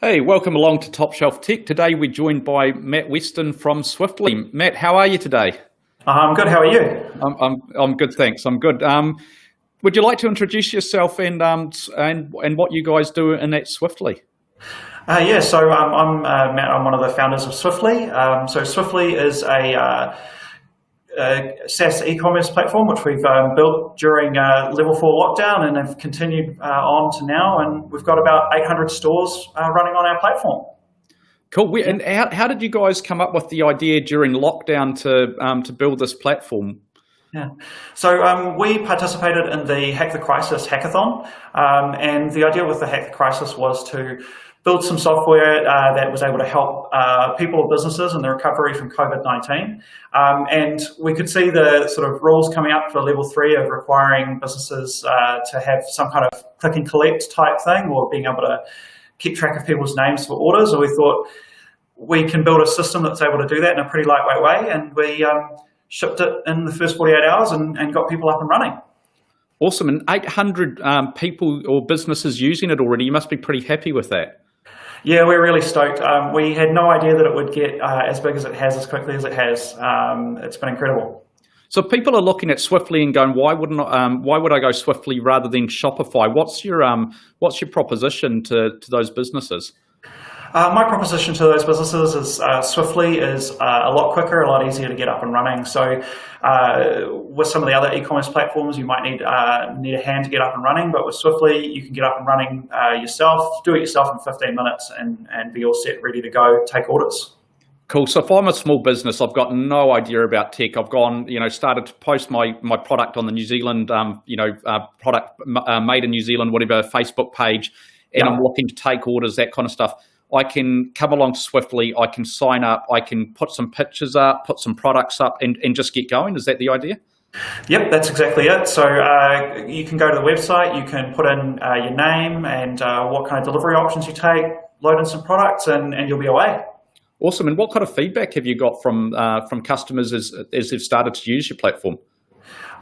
Hey, welcome along to Top Shelf Tech. Today we're joined by Matt Weston from Swiftly. Matt, how are you today? I'm good. How are you? I'm good, thanks. I'm good. Would you like to introduce yourself and what you guys do in at Swiftly? I'm Matt. I'm one of the founders of Swiftly. So Swiftly is a SaaS e-commerce platform which we've built during level 4 lockdown and have continued on to now. And we've got about 800 stores running on our platform. Cool. And how did you guys come up with the idea during lockdown to build this platform? Yeah. So we participated in the Hack the Crisis hackathon, and the idea with the Hack the Crisis was to build some software that was able to help people or businesses in the recovery from COVID-19. And we could see the sort of rules coming up for level 3 of requiring businesses to have some kind of click and collect type thing, or being able to keep track of people's names for orders. So we thought we can build a system that's able to do that in a pretty lightweight way, and we shipped it in the first 48 hours and got people up and running. Awesome. And 800 people or businesses using it already. You must be pretty happy with that. Yeah, we're really stoked. We had no idea that it would get as big as it has, as quickly as it has. It's been incredible. So people are looking at Swiftly and going, why would I go Swiftly rather than Shopify? What's your proposition to those businesses? My proposition to those businesses is Swiftly is a lot quicker, a lot easier to get up and running. So with some of the other e-commerce platforms, you might need a hand to get up and running, but with Swiftly, you can get up and running yourself, do it yourself in 15 minutes and be all set, ready to go, take orders. Cool. So if I'm a small business, I've got no idea about tech. I've gone, started to post my product on the New Zealand, product made in New Zealand, whatever, Facebook page, and I'm looking to take orders, that kind of stuff. I can come along to Swiftly, I can sign up, I can put some pictures up, put some products up and just get going. Is that the idea? Yep, that's exactly it. So you can go to the website, you can put in your name and what kind of delivery options you take, load in some products and you'll be away. Awesome. And what kind of feedback have you got from customers as they've started to use your platform?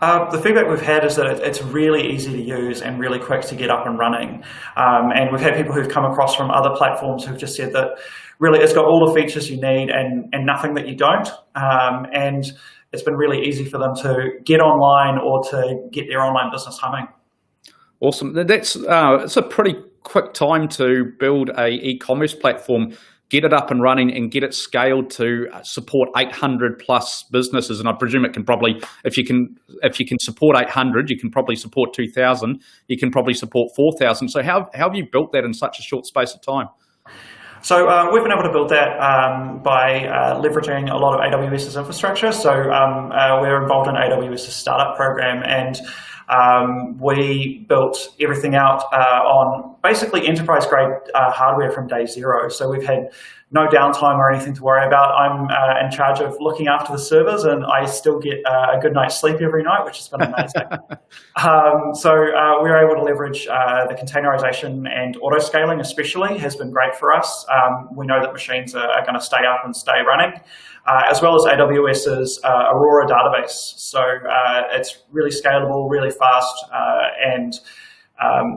The feedback we've had is that it's really easy to use and really quick to get up and running. And we've had people who've come across from other platforms who've just said that really it's got all the features you need and nothing that you don't. And it's been really easy for them to get online or to get their online business humming. Awesome. It's a pretty quick time to build a e-commerce platform, get it up and running and get it scaled to support 800 plus businesses. And I presume it can probably, if you can support 800, you can probably support 2,000, you can probably support 4,000. So how have you built that in such a short space of time? So we've been able to build that by leveraging a lot of AWS's infrastructure. So we're involved in AWS's startup program, and we built everything out on basically enterprise-grade hardware from day zero. So we've had no downtime or anything to worry about. I'm in charge of looking after the servers, and I still get a good night's sleep every night, which has been amazing. So we're able to leverage the containerization, and auto-scaling especially has been great for us. We know that machines are going to stay up and stay running, as well as AWS's Aurora database. So it's really scalable, really fast, and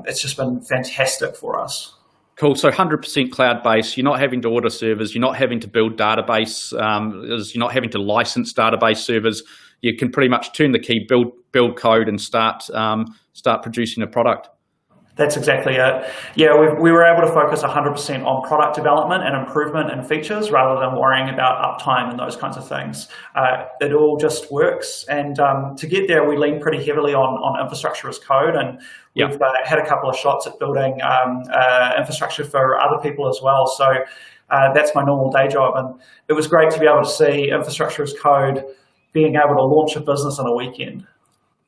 it's just been fantastic for us. Cool. So 100% cloud-based. You're not having to order servers. You're not having to build database. You're not having to license database servers. You can pretty much turn the key, build code, and start producing a product. That's exactly it. Yeah, we were able to focus 100% on product development and improvement and features rather than worrying about uptime and those kinds of things. It all just works. And to get there, we lean pretty heavily on infrastructure as code. And we've had a couple of shots at building infrastructure for other people as well. So that's my normal day job. And it was great to be able to see infrastructure as code being able to launch a business in a weekend.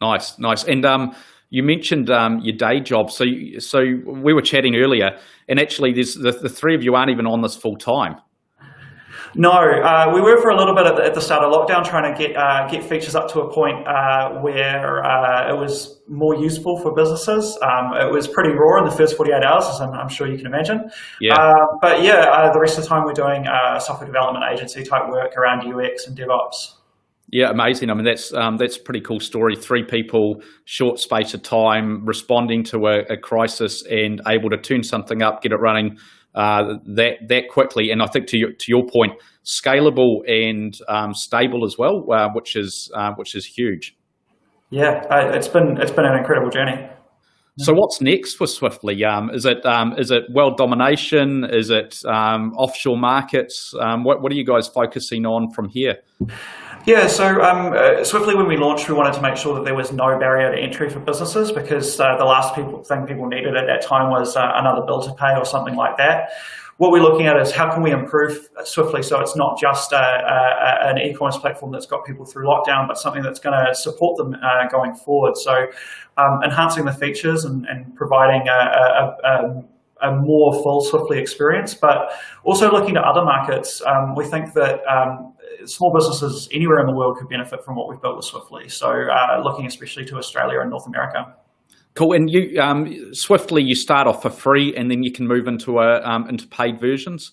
Nice. And you mentioned your day job. So we were chatting earlier, and actually there's the three of you aren't even on this full time. No, we were for a little bit at the start of lockdown trying to get features up to a point where it was more useful for businesses. It was pretty raw in the first 48 hours, as I'm sure you can imagine. Yeah. The rest of the time we're doing software development agency type work around UX and DevOps. Yeah, amazing. I mean, that's a pretty cool story. 3 people, short space of time, responding to a crisis and able to turn something up, get it running that quickly. And I think to your point, scalable and stable as well, which is huge. Yeah, it's been an incredible journey. So what's next for Swiftly? Is it world domination? Is it offshore markets? What are you guys focusing on from here? Yeah, so Swiftly, when we launched, we wanted to make sure that there was no barrier to entry for businesses, because the last thing people needed at that time was another bill to pay or something like that. What we're looking at is how can we improve Swiftly so it's not just an e-commerce platform that's got people through lockdown, but something that's going to support them going forward. So enhancing the features and providing a more full Swiftly experience, but also looking to other markets. We think that small businesses anywhere in the world could benefit from what we've built with Swiftly. So looking especially to Australia and North America. Cool. And you Swiftly, you start off for free, and then you can move into paid versions.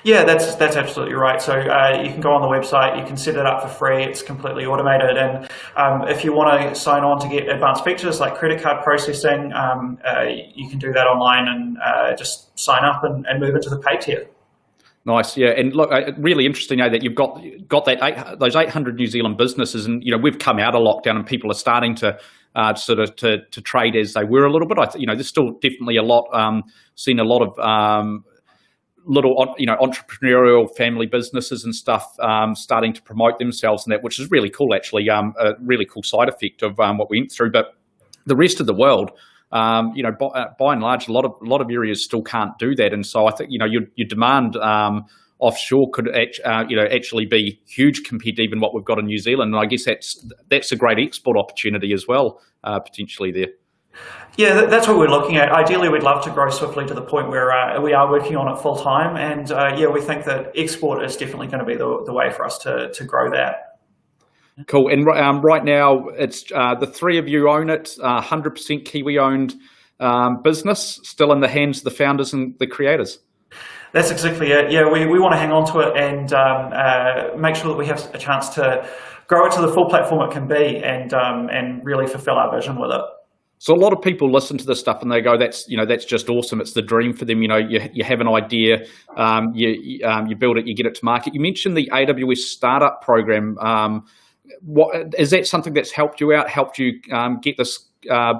Yeah, that's absolutely right. So you can go on the website, you can set it up for free. It's completely automated, and if you want to sign on to get advanced features like credit card processing, you can do that online and just sign up and move into the paid tier. Nice, yeah, and look, really interesting that you've got those 800 New Zealand businesses, and we've come out of lockdown, and people are starting to to trade as they were a little bit. There's still definitely a lot, seen a lot of little entrepreneurial family businesses and stuff starting to promote themselves and that, which is really cool. Actually, a really cool side effect of what we went through. But the rest of the world, by and large, a lot of areas still can't do that, and so I think your demand offshore could actually be huge compared to even what we've got in New Zealand. And I guess that's a great export opportunity as well, potentially there. Yeah, that's what we're looking at. Ideally, we'd love to grow Swiftly to the point where we are working on it full time, and we think that export is definitely going to be the way for us to grow that. Cool. And right now, it's the three of you own it, 100% Kiwi-owned business, still in the hands of the founders and the creators. That's exactly it. Yeah, we want to hang on to it and make sure that we have a chance to grow it to the full platform it can be, and really fulfill our vision with it. So a lot of people listen to this stuff and they go, "That's just awesome. It's the dream for them." You have an idea, you build it, you get it to market. You mentioned the AWS startup program. What is that? Something that's helped you out, helped you get this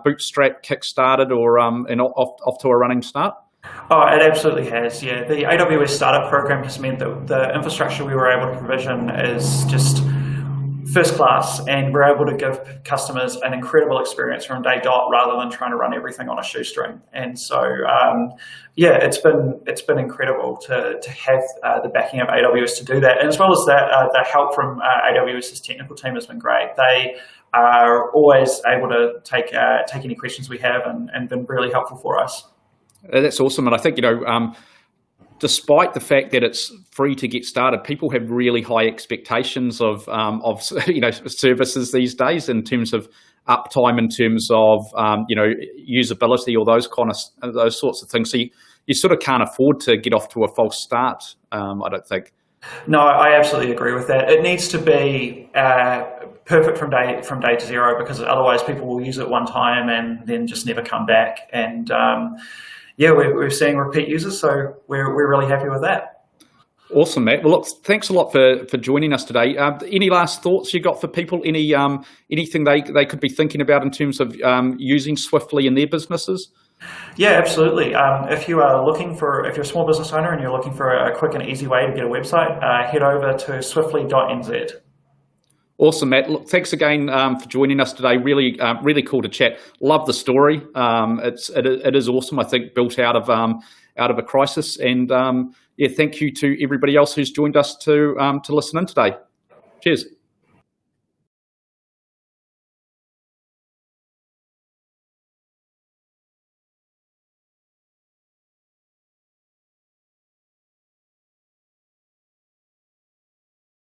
bootstrap kick started, or and off to a running start? Oh, it absolutely has. Yeah, the AWS startup program has meant that the infrastructure we were able to provision is just first class, and we're able to give customers an incredible experience from day dot, rather than trying to run everything on a shoestring. And so, it's been incredible to have the backing of AWS to do that, and as well as that, the help from AWS's technical team has been great. They are always able to take any questions we have, and been really helpful for us. That's awesome, and I think despite the fact that it's free to get started, people have really high expectations of services these days in terms of uptime, in terms of usability, or those sorts of things. So you sort of can't afford to get off to a false start. I don't think. No, I absolutely agree with that. It needs to be perfect from day to zero, because otherwise people will use it one time and then just never come back. And we're seeing repeat users, so we're really happy with that. Awesome, Matt. Well, look, thanks a lot for joining us today. Any last thoughts you got for people? Anything they could be thinking about in terms of using Swiftly in their businesses? Yeah, absolutely. If you're a small business owner and you're looking for a quick and easy way to get a website, head over to swiftly.nz. Awesome, Matt. Look, thanks again for joining us today. Really cool to chat. Love the story. It is awesome. I think built out of a crisis. And thank you to everybody else who's joined us to listen in today. Cheers.